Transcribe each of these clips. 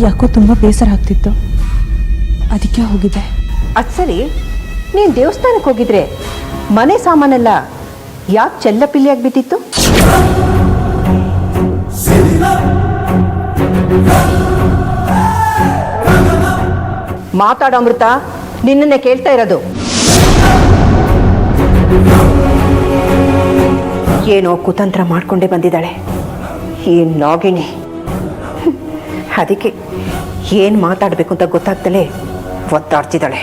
ಯಾಕೋ ತುಂಬ ಬೇಸರ ಆಗ್ತಿತ್ತು, ಅದಕ್ಕೆ ಹೋಗಿದ್ದೆ. ಅದು ಸರಿ, ನೀನು ದೇವಸ್ಥಾನಕ್ಕೆ ಹೋಗಿದ್ರೆ ಮನೆ ಸಾಮಾನೆಲ್ಲ ಯಾಕೆ ಚೆಲ್ಲಪಿಲ್ಲಿಯಾಗಿ ಬಿದ್ದಿತ್ತು? ಮಾತಾಡೋ ಅಮೃತ, ನಿನ್ನನ್ನೇ ಕೇಳ್ತಾ ಇರೋದು. ಏನೋ ಕುತಂತ್ರ ಮಾಡ್ಕೊಂಡೇ ಬಂದಿದ್ದಾಳೆ ಈ ನಾಗಿಣಿ. ಅದಕ್ಕೆ ಏನು ಮಾತಾಡಬೇಕು ಅಂತ ಗೊತ್ತಾಗ್ತಲೇ ಒತ್ತಾಡ್ತಿದ್ದಾಳೆ.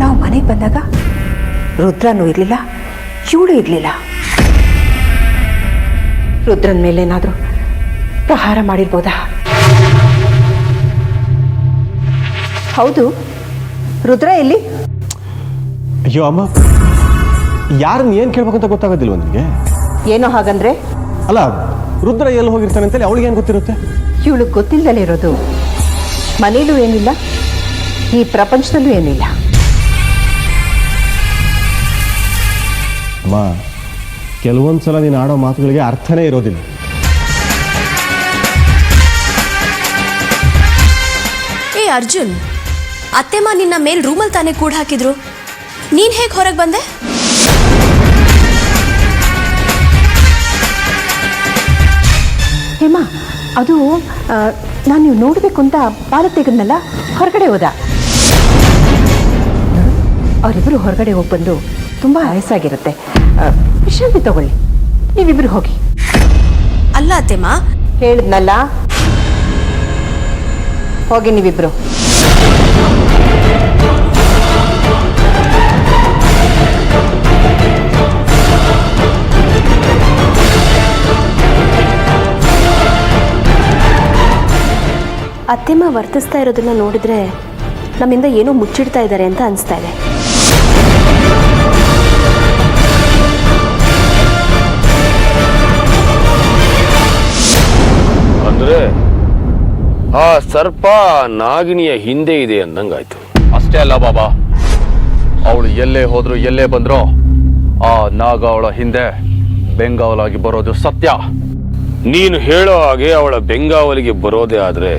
ನಾವು ಮನೆಗೆ ಬಂದಾಗ ರುದ್ರನೂ ಇರಲಿಲ್ಲ, ಇವಳು ಇರಲಿಲ್ಲ. ರುದ್ರನ ಮೇಲೇನಾದರೂ ಪ್ರಹಾರ ಮಾಡಿರ್ಬೋದಾ? ಹೌದು, ರುದ್ರ ಎಲ್ಲಿ? ಅಯ್ಯೋ ಅಮ್ಮ, ಯಾರನ್ನ ಏನು ಕೇಳ್ಬೇಕು ಅಂತ ಗೊತ್ತಾಗೋದಿಲ್ವ ನಿಮಗೆ? ಏನೋ ಹಾಗಂದ್ರೆ? ಅಲ್ಲ, ರುದ್ರ ಎಲ್ಲಿ ಹೋಗಿರ್ತಾನೆ ಅಂತೇಳಿ ಅವಳಿಗೆ ಏನು ಗೊತ್ತಿರುತ್ತೆ? ಇವಳು ಗೊತ್ತಿಲ್ಲದಲೇ ಇರೋದು. ಮನೇಲೂ ಏನಿಲ್ಲ, ಈ ಪ್ರಪಂಚದಲ್ಲೂ ಏನಿಲ್ಲ. ಅಮ್ಮ, ಕೆಲವೊಂದ್ಸಲ ನೀನು ಆಡೋ ಮಾತುಗಳಿಗೆ ಅರ್ಥನೇ ಇರೋದಿಲ್ಲ. ಏ ಅರ್ಜುನ್, ಅತ್ತೆಮ್ಮ ನಿನ್ನ ಮೇಲ್ ರೂಮಲ್ಲಿ ತಾನೇ ಕೂಡ ಹಾಕಿದ್ರು, ನೀನ್ ಹೇಗೆ ಹೊರಗೆ ಬಂದೆ? ಹೇಮಾ, ಅದು ನಾನು ನೀವು ನೋಡಬೇಕು ಅಂತ ಬಾಲ ತೆಗೆದ್ನಲ್ಲ, ಹೊರಗಡೆ ಹೋದ. ಅವರಿಬ್ಬರು ಹೊರಗಡೆ ಹೋಗಿ ಬಂದು ತುಂಬ ವಯಸ್ಸಾಗಿರುತ್ತೆ, ವಿಶ್ರಾಂತಿ ತಗೊಳ್ಳಿ. ನೀವಿಬ್ರು ಹೋಗಿ. ಅಲ್ಲ ಅತ್ತೆಮ್ಮ, ಹೇಳಿದ್ನಲ್ಲ, ಹೋಗಿ ನೀವಿಬ್ರು. ಅತ್ತೆಮ್ಮ ವರ್ತಿಸ್ತಾ ಇರೋದನ್ನ ನೋಡಿದ್ರೆ ನಮ್ಮಿಂದ ಏನೋ ಮುಚ್ಚಿಡ್ತಾ ಇದ್ದಾರೆ ಅಂತ ಅನಿಸ್ತಾ ಇದೆ. ಅಂದ್ರೆ ಆ ಸರ್ಪ ನಾಗಿಣಿಯ ಹಿಂದೆ ಇದೆ ಅಂದಂಗಾಯ್ತು. ಅಷ್ಟೇ ಅಲ್ಲ ಬಾಬಾ, ಅವಳು ಎಲ್ಲೇ ಹೋದ್ರು ಎಲ್ಲೇ ಬಂದ್ರೋ ಆ ನಾಗ ಅವಳ ಹಿಂದೆ ಬೆಂಗಾವಲಾಗಿ ಬರೋದು ಸತ್ಯ. ನೀನು ಹೇಳೋ ಹಾಗೆ ಅವಳ ಬೆಂಗಾವಲಿಗೆ ಬರೋದೇ ಆದ್ರೆ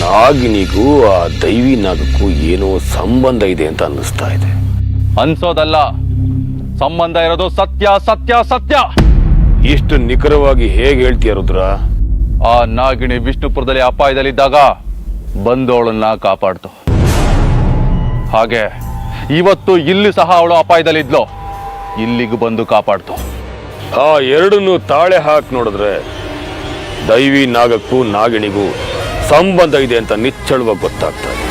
ನಾಗಿನಿಗೂ ಆ ದೈವಿ ನಾಗಕ್ಕೂ ಏನೋ ಸಂಬಂಧ ಇದೆ ಅಂತ ಅನ್ನಿಸ್ತಾ ಇದೆ. ಅನ್ಸೋದಲ್ಲ, ಸಂಬಂಧ ಇರೋದು ಸತ್ಯ ಸತ್ಯ ಸತ್ಯ. ಇಷ್ಟು ನಿಖರವಾಗಿ ಹೇಗೆ ಹೇಳ್ತೀಯ ರುದ್ರ? ಆ ನಾಗಿಣಿ ವಿಷ್ಣುಪುರದಲ್ಲಿ ಅಪಾಯದಲ್ಲಿದ್ದಾಗ ಬಂದು ಅವಳನ್ನ ಕಾಪಾಡ್ತು. ಹಾಗೆ ಇವತ್ತು ಇಲ್ಲಿ ಸಹ ಅವಳು ಅಪಾಯದಲ್ಲಿದ್ಲು, ಇಲ್ಲಿಗೂ ಬಂದು ಕಾಪಾಡ್ತು. ಆ ಎರಡನ್ನೂ ತಾಳೆ ಹಾಕಿ ನೋಡಿದ್ರೆ ದೈವಿ ನಾಗಕ್ಕೂ ನಾಗಿಣಿಗೂ ಸಂಬಂಧ ಇದೆ ಅಂತ ನಿಚ್ಚಳವಾಗಿ ಗೊತ್ತಾಗ್ತಾ ಇದೆ.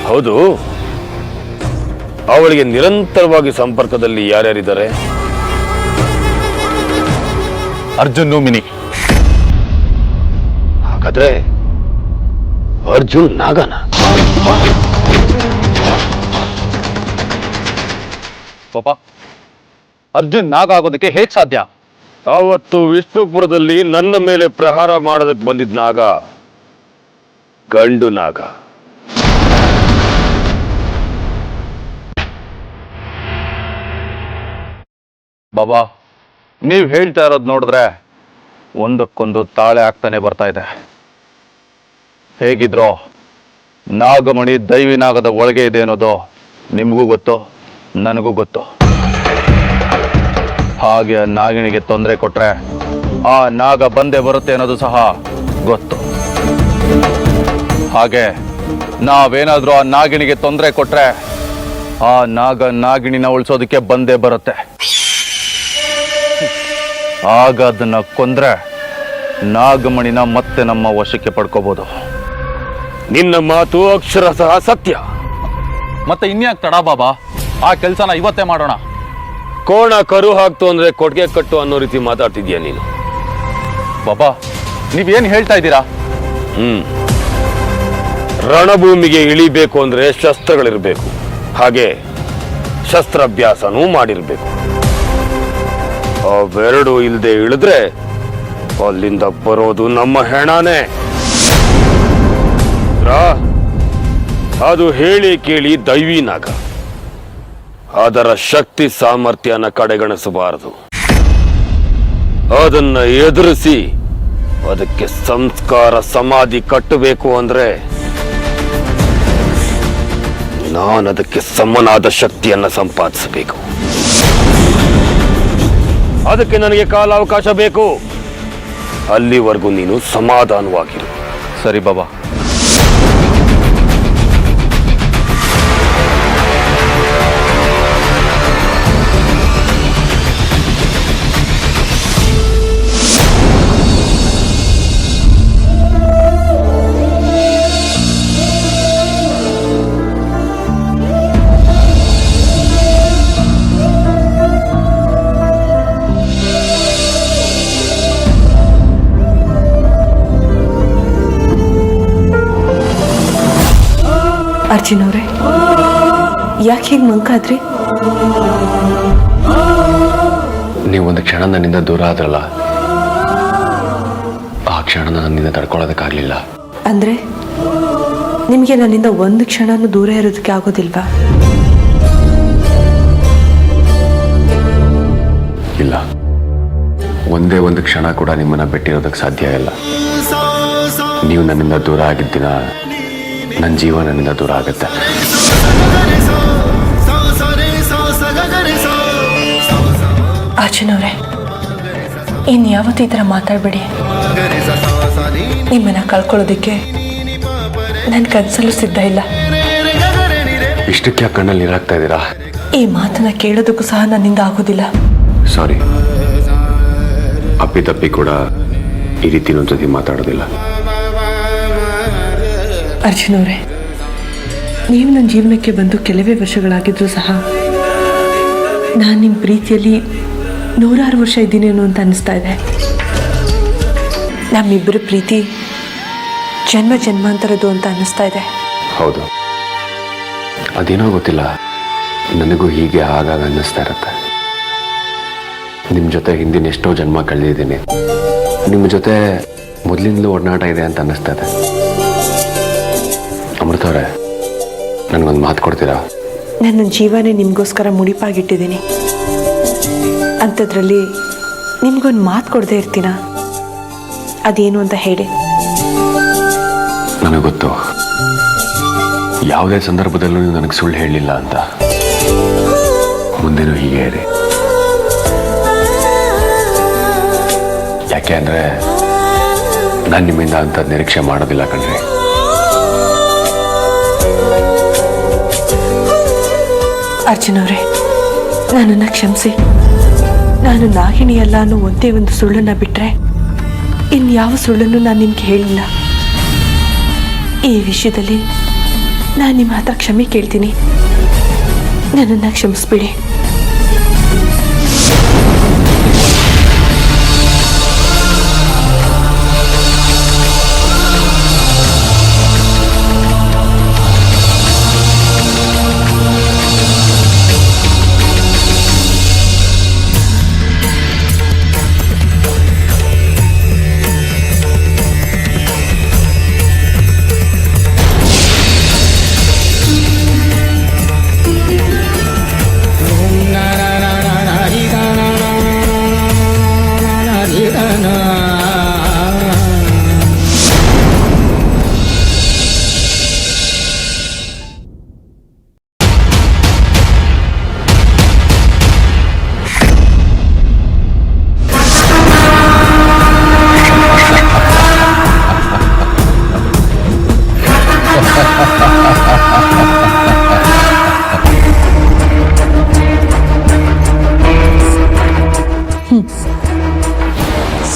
ಹೌದು, ಅವಳಿಗೆ ನಿರಂತರವಾಗಿ ಸಂಪರ್ಕದಲ್ಲಿ ಯಾರ್ಯಾರಿದ್ದಾರೆ? ಅರ್ಜುನ್ ಮಿನಿ. ಹಾಗಾದ್ರೆ ಅರ್ಜುನ್ ನಾಗನ? ಪಾಪ, ಅರ್ಜುನ್ ನಾಗ ಆಗೋದಕ್ಕೆ ಹೇಗ್ ಸಾಧ್ಯ? ಆವತ್ತು ವಿಷ್ಣುಪುರದಲ್ಲಿ ನನ್ನ ಮೇಲೆ ಪ್ರಹಾರ ಮಾಡೋದಕ್ಕೆ ಬಂದಿದ್ದ ನಾಗ ಗಂಡು ನಾಗ. ಬಾಬಾ, ನೀವ್ ಹೇಳ್ತಾ ಇರೋದು ನೋಡಿದ್ರೆ ಒಂದಕ್ಕೊಂದು ತಾಳೆ ಆಗ್ತಾನೆ ಬರ್ತಾ ಇದೆ. ಹೇಗಿದ್ರೋ ನಾಗಮಣಿ ದೈವಿ ನಾಗದ ಒಳಗೆ ಇದೆ ಅನ್ನೋದು ನಿಮಗೂ ಗೊತ್ತು, ನನಗೂ ಗೊತ್ತು. ಹಾಗೆ ನಾಗಿಣಿಗೆ ತೊಂದರೆ ಕೊಟ್ರೆ ಆ ನಾಗ ಬಂದೇ ಬರುತ್ತೆ ಅನ್ನೋದು ಸಹ ಗೊತ್ತು. ಹಾಗೆ ನಾವೇನಾದ್ರೂ ಆ ನಾಗಿಣಿಗೆ ತೊಂದರೆ ಕೊಟ್ರೆ ಆ ನಾಗ ನಾಗಿಣಿನ ಉಳಿಸೋದಕ್ಕೆ ಬಂದೇ ಬರುತ್ತೆ. ಆಗ ಅದನ್ನ ಕೊಂದ್ರೆ ನಾಗಮಣಿನ ಮತ್ತೆ ನಮ್ಮ ವಶಕ್ಕೆ ಪಡ್ಕೋಬಹುದು. ನಿನ್ನ ಮಾತು ಅಕ್ಷರಶಃ ಸತ್ಯ. ಮತ್ತೆ ಇನ್ಯಾಕೆ ತಡ ಬಾಬಾ, ಆ ಕೆಲಸನ ಇವತ್ತೇ ಮಾಡೋಣ. ಕೋಣ ಕರು ಹಾಕ್ತು ಅಂದ್ರೆ ಕೊಟ್ಟಿಗೆ ಕಟ್ಟು ಅನ್ನೋ ರೀತಿ ಮಾತಾಡ್ತಿದ್ಯಾ ನೀನು. ಬಾಬಾ, ನೀವೇನ್ ಹೇಳ್ತಾ ಇದ್ದೀರಾ? ರಣಭೂಮಿಗೆ ಇಳಿಬೇಕು ಅಂದ್ರೆ ಶಸ್ತ್ರಗಳಿರ್ಬೇಕು, ಹಾಗೆ ಶಸ್ತ್ರಾಭ್ಯಾಸನೂ ಮಾಡಿರ್ಬೇಕು. ಅವೆರಡು ಇಲ್ಲದೆ ಇಳಿದ್ರೆ ಅಲ್ಲಿಂದ ಬರೋದು ನಮ್ಮ ಹೆಣಾನೇ. ಅದು ಹೇಳಿ ಕೇಳಿ ದೈವಿ ನಾಗ, ಅದರ ಶಕ್ತಿ ಸಾಮರ್ಥ್ಯನ ಕಡೆಗಣಿಸಬಾರದು. ಅದನ್ನ ಎದುರಿಸಿ ಅದಕ್ಕೆ ಸಂಸ್ಕಾರ ಸಮಾಧಿ ಕಟ್ಟಬೇಕು ಅಂದ್ರೆ ನಾನು ಅದಕ್ಕೆ ಸಮನಾದ ಶಕ್ತಿಯನ್ನ ಸಂಪಾದಿಸಬೇಕು. ಅದಕ್ಕೆ ನನಗೆ ಕಾಲಾವಕಾಶ ಬೇಕು. ಅಲ್ಲಿವರೆಗೂ ನೀನು ಸಮಾಧಾನವಾಗಿರು. ಸರಿ ಬಾಬಾ. ಅರ್ಜುನ್ ಅವರೇ, ಯಾಕೆ ಹೀಗೆ ಮಂಕಾದ್ರಿ? ನೀವು ಒಂದು ಕ್ಷಣ ನನ್ನಿಂದ ದೂರ ಆದ್ರಲ್ಲ, ಆ ಕ್ಷಣನ ನನ್ನಿಂದ ತಡ್ಕೊಳ್ಳೋದಕ್ಕಾಗಲಿಲ್ಲ. ಅಂದ್ರೆ ನಿಮಗೆ ನನ್ನಿಂದ ಒಂದು ಕ್ಷಣನೂ ದೂರ ಇರೋದಕ್ಕೆ ಆಗೋದಿಲ್ವಾ? ಇಲ್ಲ, ಒಂದೇ ಒಂದು ಕ್ಷಣ ಕೂಡ ನಿಮ್ಮನ್ನ ಬಿಟ್ಟಿರೋದಕ್ಕೆ ಸಾಧ್ಯ ಇಲ್ಲ. ನೀವು ನನ್ನಿಂದ ದೂರ ಆಗಿದ್ದ ದಿನ ನನ್ನ ಜೀವ ನನ್ನಿಂದ ದೂರ ಆಗುತ್ತೆ. ಅರ್ಜುನ್ ಅವರೇ, ಇನ್ಯಾವತ್ತೂ ಈ ಥರ ಮಾತಾಡಬೇಡಿ. ನಿಮ್ಮನ್ನ ಕಳ್ಕೊಳ್ಳೋದಕ್ಕೆ ನನ್ನ ಕನಸಲ್ಲೂ ಸಿದ್ಧ ಇಲ್ಲ. ಇಷ್ಟಕ್ಕೆ ಕಣ್ಣಲ್ಲಿ ನೀರಾಗ್ತಾ ಇದ್ದೀರಾ? ಈ ಮಾತನ್ನ ಕೇಳೋದಕ್ಕೂ ಸಹ ನನ್ನಿಂದ ಆಗೋದಿಲ್ಲ. ಸಾರಿ, ಅಪ್ಪಿತಪ್ಪಿ ಕೂಡ ಈ ರೀತಿ ಇನ್ನೊಂದ್ಸತಿ ಮಾತಾಡೋದಿಲ್ಲ. ಅರ್ಜುನ್ ಅವರೇ, ನೀವು ನನ್ನ ಜೀವನಕ್ಕೆ ಬಂದು ಕೆಲವೇ ವರ್ಷಗಳಾಗಿದ್ರೂ ಸಹ ನಾನು ನಿಮ್ಮ ಪ್ರೀತಿಯಲ್ಲಿ 100 ವರ್ಷ ಇದ್ದೀನೇನೋ ಅಂತ ಅನ್ನಿಸ್ತಾ ಇದೆ. ನಮ್ಮಿಬ್ಬರ ಪ್ರೀತಿ ಜನ್ಮ ಜನ್ಮಾಂತರದ್ದು ಅಂತ ಅನ್ನಿಸ್ತಾ ಇದೆ. ಹೌದು, ಅದೇನೋ ಗೊತ್ತಿಲ್ಲ, ನನಗೂ ಹೀಗೆ ಆಗಾಗ ಅನ್ನಿಸ್ತಾ ಇರುತ್ತೆ. ನಿಮ್ಮ ಜೊತೆ ಹಿಂದಿನ ಎಷ್ಟೋ ಜನ್ಮ ಕಳೆದಿದ್ದೀನಿ. ನಿಮ್ಮ ಜೊತೆ ಮೊದಲಿಂದಲೂ ಒಡನಾಟ ಇದೆ ಅಂತ ಅನ್ನಿಸ್ತಾ ಇದೆ. ಅಮೃತವ್ರೆ, ನನಗೊಂದು ಮಾತು ಕೊಡ್ತೀರಾ? ನನ್ನ ಜೀವನೇ ನಿಮಗೋಸ್ಕರ ಮುಡಿಪಾಗಿಟ್ಟಿದ್ದೀನಿ. ಅಂಥದ್ರಲ್ಲಿ ನಿಮ್ಗೊಂದು ಮಾತು ಕೊಡದೆ ಇರ್ತೀನ? ಅದೇನು ಅಂತ ಹೇಳಿ. ನನಗೆ ಗೊತ್ತು, ಯಾವುದೇ ಸಂದರ್ಭದಲ್ಲೂ ನೀವು ನನಗೆ ಸುಳ್ಳು ಹೇಳಲಿಲ್ಲ ಅಂತ. ಮುಂದೆನೂ ಹೀಗೆ ಇರಿ. ಯಾಕೆ ಅಂದರೆ ನಾನು ನಿಮ್ಮಿಂದ ಅಂತ ನಿರೀಕ್ಷೆ ಮಾಡೋದಿಲ್ಲ ಕಣ್ರಿ. ಅರ್ಜುನ್ ಅವರೇ, ನನ್ನನ್ನು ಕ್ಷಮಿಸಿ. ನಾನು ನಾಗಿಣಿಯಲ್ಲ ಅನ್ನೋ ಒಂದೇ ಒಂದು ಸುಳ್ಳನ್ನು ಬಿಟ್ಟರೆ ಇನ್ಯಾವ ಸುಳ್ಳನ್ನು ನಾನು ನಿಮ್ಗೆ ಹೇಳಿಲ್ಲ. ಈ ವಿಷಯದಲ್ಲಿ ನಾನು ನಿಮ್ಮ ಹತ್ರ ಕ್ಷಮೆ ಕೇಳ್ತೀನಿ. ನನ್ನನ್ನು ಕ್ಷಮಿಸ್ಬಿಡಿ.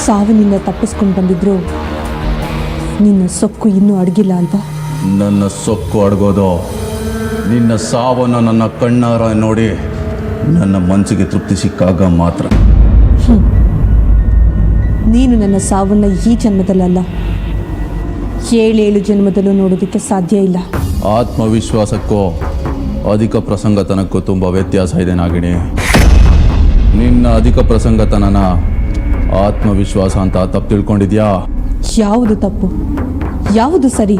ಸಾವಿನಿಂದ ತಪ್ಪಿಸ್ಕೊಂಡು ಬಂದಿದ್ರು ನಿನ್ನ ಸೊಕ್ಕು ಇನ್ನೂ ಅಡಗಿಲ್ಲ ಅಲ್ವಾ? ನನ್ನ ಸೊಕ್ಕು ಅಡಗೋದು ನಿನ್ನ ಸಾವನ್ನು ನನ್ನ ಕಣ್ಣಾರ ನೋಡಿ ನನ್ನ ಮನಸ್ಸಿಗೆ ತೃಪ್ತಿ ಸಿಕ್ಕಾಗ ಮಾತ್ರ. ನೀನು ನನ್ನ ಸಾವನ್ನು ಈ ಜನ್ಮದಲ್ಲಲ್ಲ, 7 ಜನ್ಮದಲ್ಲೂ ನೋಡೋದಕ್ಕೆ ಸಾಧ್ಯ ಇಲ್ಲ. ಆತ್ಮವಿಶ್ವಾಸಕ್ಕೂ ಅಧಿಕ ಪ್ರಸಂಗತನಕ್ಕೂ ತುಂಬ ವ್ಯತ್ಯಾಸ ಇದೆ ನಾಗಿಣಿ. ನಿನ್ನ ಅಧಿಕ ಪ್ರಸಂಗತನನ ಆತ್ಮವಿಶ್ವಾಸ ಅಂತ ತಪ್ಪು ತಿಳ್ಕೊಂಡಿದ್ಯಾ? ಯಾವುದು ತಪ್ಪು, ಯಾವುದು ಸರಿ,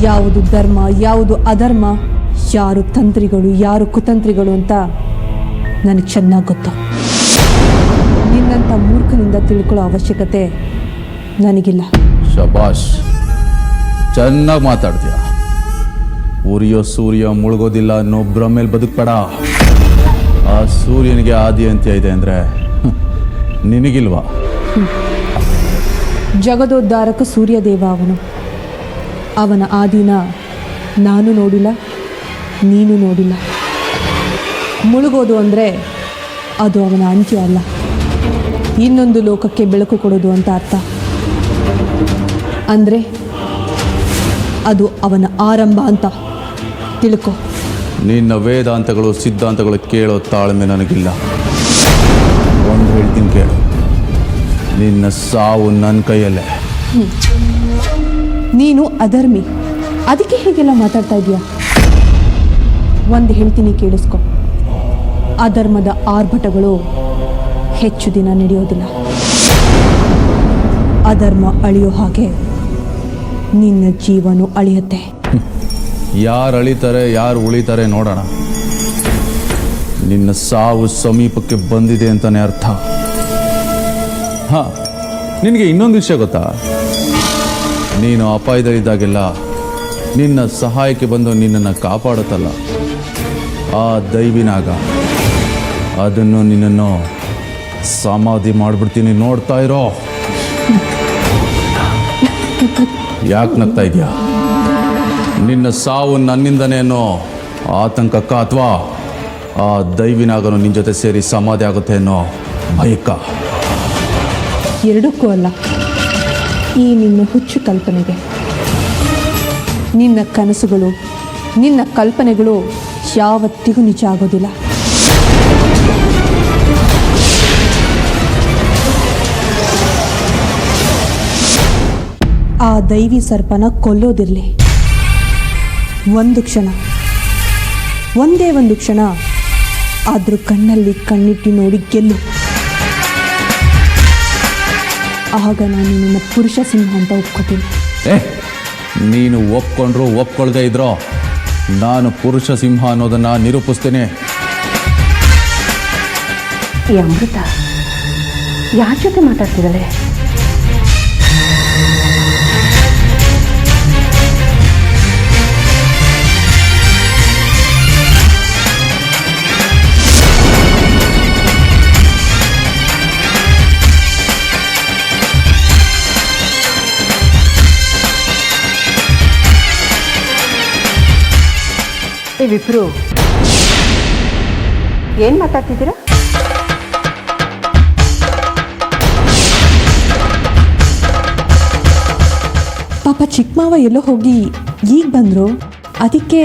ಯಾವುದು ಧರ್ಮ, ಯಾವುದು ಅಧರ್ಮ, ಯಾರು ತಂತ್ರಿಗಳು, ಯಾರು ಕುತಂತ್ರಿಗಳು ಅಂತ ನನಗೆ ಚೆನ್ನಾಗಿ ಗೊತ್ತು. ನಿನ್ನಂಥ ಮೂರ್ಖನಿಂದ ತಿಳ್ಕೊಳ್ಳೋ ಅವಶ್ಯಕತೆ ನನಗಿಲ್ಲ. ಶಬಾಷ್, ಚೆನ್ನಾಗಿ ಮಾತಾಡ್ತೀಯ. ಉರಿಯೋ ಸೂರ್ಯ ಮುಳುಗೋದಿಲ್ಲ ಅನ್ನೋ ಭ್ರಮೇಲೆ ಬದುಕ್ಬೇಡ. ಆ ಸೂರ್ಯನಿಗೆ ಆದಿ ಅಂತ್ಯ ಇದೆ ಅಂದರೆ ನಿನಗಿಲ್ವಾ? ಜಗದೋದ್ಧಾರಕ ಸೂರ್ಯದೇವ ಅವನು. ಅವನ ಆದಿನ ನಾನು ನೋಡಿಲ್ಲ, ನೀನು ನೋಡಿಲ್ಲ. ಮುಳುಗೋದು ಅಂದರೆ ಅದು ಅವನ ಅಂತ್ಯ ಅಲ್ಲ, ಇನ್ನೊಂದು ಲೋಕಕ್ಕೆ ಬೆಳಕು ಕೊಡೋದು ಅಂತ ಅರ್ಥ. ಅಂದರೆ ಅದು ಅವನ ಆರಂಭ ಅಂತ ತಿಳ್ಕೊ. ನಿನ್ನ ವೇದಾಂತಗಳು ಸಿದ್ಧಾಂತಗಳು ಕೇಳೋ ತಾಳ್ಮೆ ನನಗಿಲ್ಲ. ಒಂದು ಹೇಳ್ತೀನಿ ಕೇಳು, ನಿನ್ನ ಸಾವು ನನ್ನ ಕೈಯಲ್ಲೇ. ನೀನು ಅಧರ್ಮಿ, ಅದಕ್ಕೆ ಹೀಗೆಲ್ಲ ಮಾತಾಡ್ತಾ ಇದೀಯ. ಒಂದು ಹೇಳ್ತೀನಿ ಕೇಳಿಸ್ಕೊ, ಅಧರ್ಮದ ಆರ್ಭಟಗಳು ಹೆಚ್ಚು ದಿನ ನಡೆಯೋದಿಲ್ಲ. ಅಧರ್ಮ ಅಳಿಯೋ ಹಾಗೆ ನಿನ್ನ ಜೀವನ ಅಳಿಯುತ್ತೆ. ಯಾರು ಅಳಿತಾರೆ ಯಾರು ಉಳಿತಾರೆ ನೋಡೋಣ. ನಿನ್ನ ಸಾವು ಸಮೀಪಕ್ಕೆ ಬಂದಿದೆ ಅಂತಾನೆ ಅರ್ಥ. ಹಾಂ, ನಿನಗೆ ಇನ್ನೊಂದು ವಿಷಯ ಗೊತ್ತಾ? ನೀನು ಅಪಾಯದಲ್ಲಿದ್ದಾಗೆಲ್ಲ ನಿನ್ನ ಸಹಾಯಕ್ಕೆ ಬಂದು ನಿನ್ನನ್ನು ಕಾಪಾಡುತ್ತಲ್ಲ ಆ ದೈವಿನಾಗ, ಅದನ್ನು ನಿನ್ನನ್ನು ಸಮಾಧಿ ಮಾಡಿಬಿಡ್ತೀನಿ, ನೋಡ್ತಾ ಇರೋ. ಯಾಕೆ ನಗ್ತಾ ಇದೆಯಾ? ನಿನ್ನ ಸಾವು ನನ್ನಿಂದನೇ ಅನ್ನೋ ಆತಂಕಕ್ಕ, ಅಥವಾ ಆ ದೈವಿನಾಗನು ನಿನ್ನ ಜೊತೆ ಸೇರಿ ಸಮಾಧಿ ಆಗುತ್ತೆ ಅನ್ನೋ ಭಯಕ್ಕ? ಎರಡಕ್ಕೂ ಅಲ್ಲ. ಈ ನಿನ್ನ ಹುಚ್ಚು ಕಲ್ಪನೆಗೆ. ನಿನ್ನ ಕನಸುಗಳು, ನಿನ್ನ ಕಲ್ಪನೆಗಳು ಯಾವತ್ತಿಗೂ ನಿಜ ಆಗೋದಿಲ್ಲ. ಆ ದೈವಿ ಸರ್ಪನ ಕೊಲ್ಲೋದಿರಲಿ, ಒಂದು ಕ್ಷಣ, ಒಂದೇ ಒಂದು ಕ್ಷಣ ಅದ್ರ ಕಣ್ಣಲ್ಲಿ ಕಣ್ಣಿಟ್ಟು ನೋಡಿ ಗೆಲ್ಲು. ಆಗ ನಾನು ನಿನ್ನ ಪುರುಷ ಸಿಂಹ ಅಂತ ಒಪ್ಕೋತೀನಿ. ನೀನು ಒಪ್ಕೊಂಡ್ರು ಒಪ್ಕೊಳ್ದೇ ಇದ್ರೋ ನಾನು ಪುರುಷ ಸಿಂಹ ಅನ್ನೋದನ್ನು ನಿರೂಪಿಸ್ತೇನೆ. ಈ ಅಮೃತ ಯಾರ ಜೊತೆ ಮಾತಾಡ್ತಿದ್ದಾಳೆ? ನೀವಿಬ್ರು ಏನು ಮಾತಾಡ್ತಿದ್ದೀರಾ? ಪಾಪ ಚಿಕ್ಕ ಮಾವ ಎಲ್ಲೋ ಹೋಗಿ ಈಗ ಬಂದರು, ಅದಕ್ಕೆ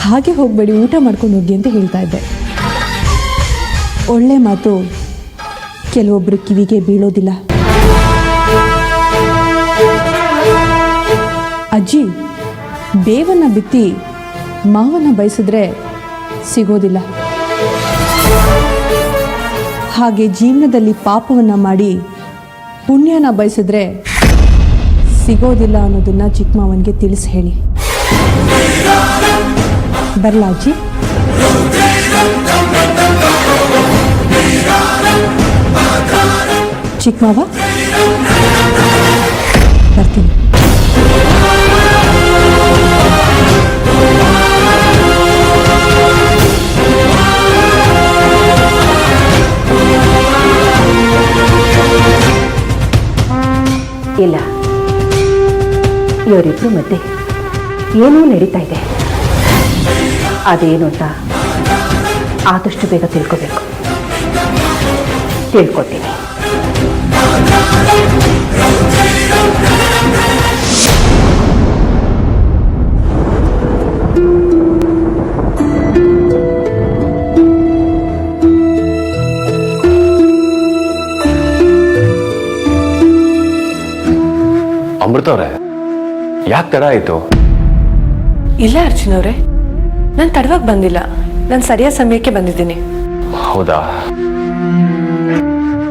ಹಾಗೆ ಹೋಗಬೇಡಿ, ಊಟ ಮಾಡ್ಕೊಂಡು ಹೋಗಿ ಅಂತ ಹೇಳ್ತಾ ಇದ್ದೆ. ಒಳ್ಳೆ ಮಾತು ಕೆಲವೊಬ್ಬರು ಕಿವಿಗೆ ಬೀಳೋದಿಲ್ಲ. ಅಜ್ಜಿ, ಬೇವನ್ನ ಬಿತ್ತಿ ಮಾವನ್ನ ಬಯಸಿದ್ರೆ ಸಿಗೋದಿಲ್ಲ. ಹಾಗೆ ಜೀವನದಲ್ಲಿ ಪಾಪವನ್ನ ಮಾಡಿ ಪುಣ್ಯನ ಬಯಸಿದ್ರೆ ಸಿಗೋದಿಲ್ಲ ಅನ್ನೋದನ್ನ ಚಿಕ್ಕ ಮಾವನಿಗೆ ತಿಳಿಸಿ ಹೇಳಿ. ಬರಲಾ ಅಜ್ಜಿ? ಚಿಕ್ಕ ಮಾವ, ಬರ್ತೀನಿ. ಇಲ್ಲ, ಇವರಿಬ್ರು ಮಧ್ಯೆ ಏನೂ ನಡೀತಾ ಇದೆ. ಅದೇನು ಅಂತ ಆದಷ್ಟು ಬೇಗ ತಿಳ್ಕೋಬೇಕು. ತಿಳ್ಕೊತೀನಿ. ಅಮೃತ ಅವರೇ, ಯಾಕೆ ತಡ ಆಯಿತು? ಇಲ್ಲ ಅರ್ಜುನ್ ಅವರೇ, ನಾನು ತಡವಾಗಿ ಬಂದಿಲ್ಲ, ನಾನು ಸರಿಯಾದ ಸಮಯಕ್ಕೆ ಬಂದಿದ್ದೀನಿ. ಹೌದಾ?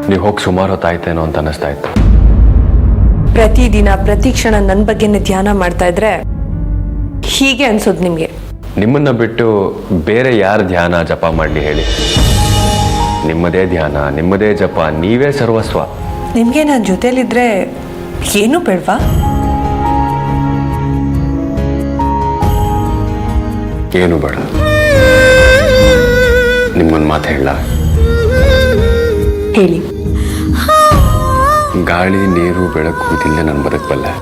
ನೀವು ಹೋಗಿ ಸುಮಾರು ಹೊತ್ತಾಯ್ತೇನೋ ಅಂತ ಅನ್ನಿಸ್ತಾ ಇತ್ತು. ಪ್ರತಿದಿನ ಪ್ರತಿ ಕ್ಷಣ ನನ್ನ ಬಗ್ಗೆನೇ ಧ್ಯಾನ ಮಾಡ್ತಾ ಇದ್ರೆ ಹೀಗೆ ಅನ್ಸೋದು ನಿಮಗೆ? ನಿಮ್ಮನ್ನ ಬಿಟ್ಟು ಬೇರೆ ಯಾರು ಧ್ಯಾನ ಜಪ ಮಾಡಲಿ ಹೇಳಿ? ನಿಮ್ಮದೇ ಧ್ಯಾನ, ನಿಮ್ಮದೇ ಜಪ, ನೀವೇ ಸರ್ವಸ್ವ. ನಿಮಗೆ ನಾನು ಜೊತೆಲಿದ್ರೆ ಏನೂ ಬೇಡವಾ? ಏನು ಬೇಡ. ನಿಮ್ಮೊಂದು ಮಾತು ಹೇಳ. ಹೇಳಿ. ಗಾಳಿ ನೀರು ಬೆಳಕು ಇದಿಲ್ಲ ನಾನು ಬದುಕಬಲ್ಲೆ.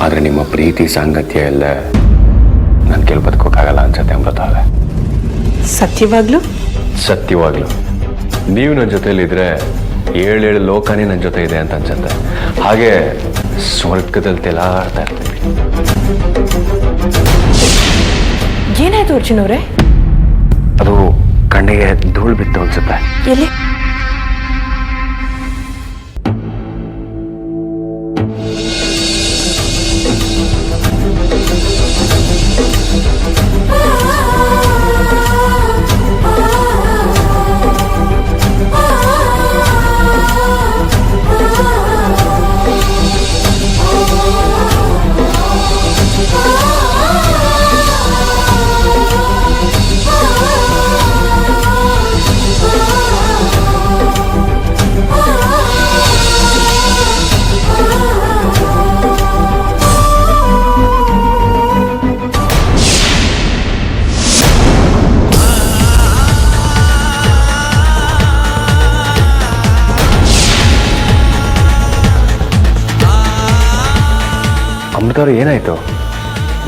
ಆದರೆ ನಿಮ್ಮ ಪ್ರೀತಿ ಸಾಂಗತ್ಯ ಎಲ್ಲ ನನ್ನ ಕೆಲ ಬದುಕೋಕ್ಕಾಗಲ್ಲ ಅನ್ಸತ್ತೆ ಅಮೃತ. ಸತ್ಯವಾಗ್ಲೂ? ಸತ್ಯವಾಗ್ಲು ನೀವು ನನ್ನ ಜೊತೆಲಿದ್ರೆ 7 ಲೋಕನೇ ನನ್ನ ಜೊತೆ ಇದೆ ಅಂತ ಅನ್ಸುತ್ತೆ. ಹಾಗೆ ಸ್ವರ್ಗದಲ್ಲಿ ತೇಲಾಡ್ತಾ ಇರ್ತೀವಿ. ಏನಾಯ್ತು ಅರ್ಜುನ್ ಅವರೇ? ಅದು ಕಣ್ಣಿಗೆ ಧೂಳು ಬಿತ್ತು ಅನ್ಸುತ್ತೆ. ಎಲ್ಲಿ? ಅಮೃತವ್ರು ಏನಾಯ್ತು?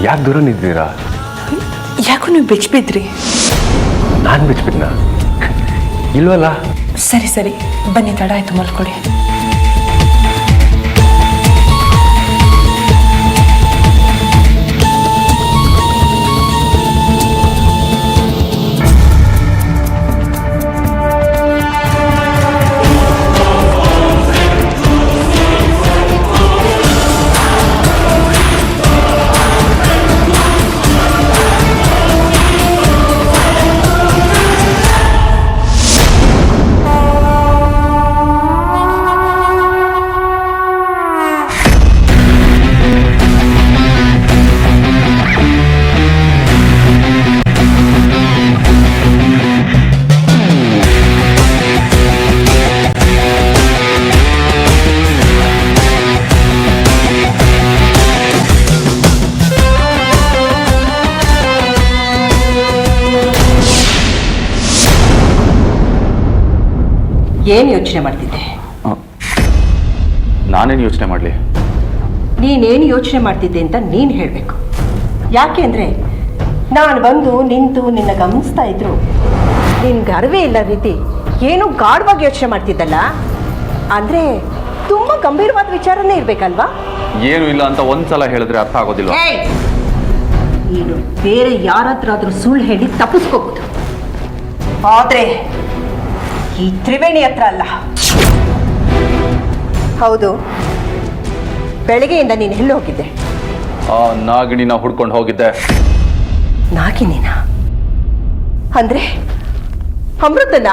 ಯಾಕೆ ದೂರ ನಿಂತಿದ್ದೀರಾ? ಯಾಕೋ ನೀವು ಬೆಚ್ಚಿಬಿದ್ರಿ. ನಾನು ಬಿಚ್ಬಿಟ್ನಾ? ಇಲ್ವಲ್ಲ. ಸರಿ ಸರಿ ಬನ್ನಿ, ತಡ ಆಯ್ತು, ಮಲ್ಕೊಡಿ. ಏನು ಯೋಚನೆ ಮಾಡ್ತಿದ್ದೆ? ನಾನೇನು ಯೋಚನೆ ಮಾಡಲಿ? ನೀನೇನು ಯೋಚನೆ ಮಾಡ್ತಿದ್ದೆ ಅಂತ ನೀನು ಹೇಳಬೇಕು. ಯಾಕೆ ಅಂದರೆ ನಾನು ಬಂದು ನಿಂತು ನಿನ್ನ ಗಮನಿಸ್ತಾ ಇದ್ರು ನಿನ್ಗೆ ಅರಿವೇ ಇಲ್ಲ ರೀತಿ ಏನೋ ಗಾಢವಾಗಿ ಯೋಚನೆ ಮಾಡ್ತಿದ್ದಲ್ಲ. ಅಂದರೆ ತುಂಬ ಗಂಭೀರವಾದ ವಿಚಾರನೇ ಇರಬೇಕಲ್ವಾ? ಏನು ಇಲ್ಲ ಅಂತ ಒಂದ್ಸಲ ಹೇಳಿದ್ರೆ ಅರ್ಥ ಆಗೋದಿಲ್ಲ. ನೀನು ಬೇರೆ ಯಾರಾದ್ರೂ ಸುಳ್ಳು ಹೇಳಿ ತಪ್ಪಿಸ್ಕೋಬಹುದು, ಆದರೆ ಈ ತ್ರಿವೇಣಿ ಹತ್ರ ಅಲ್ಲ. ಹೌದು, ಬೆಳಗ್ಗೆಯಿಂದ ನೀನು ಎಲ್ಲಿ ಹೋಗಿದ್ದೆ? ಆ ನಾಗಿಣಿನ ಹುಡ್ಕೊಂಡು ಹೋಗಿದ್ದೆ. ನಾಗಿಣಿನ? ಅಂದ್ರೆ ಅಮೃತನ?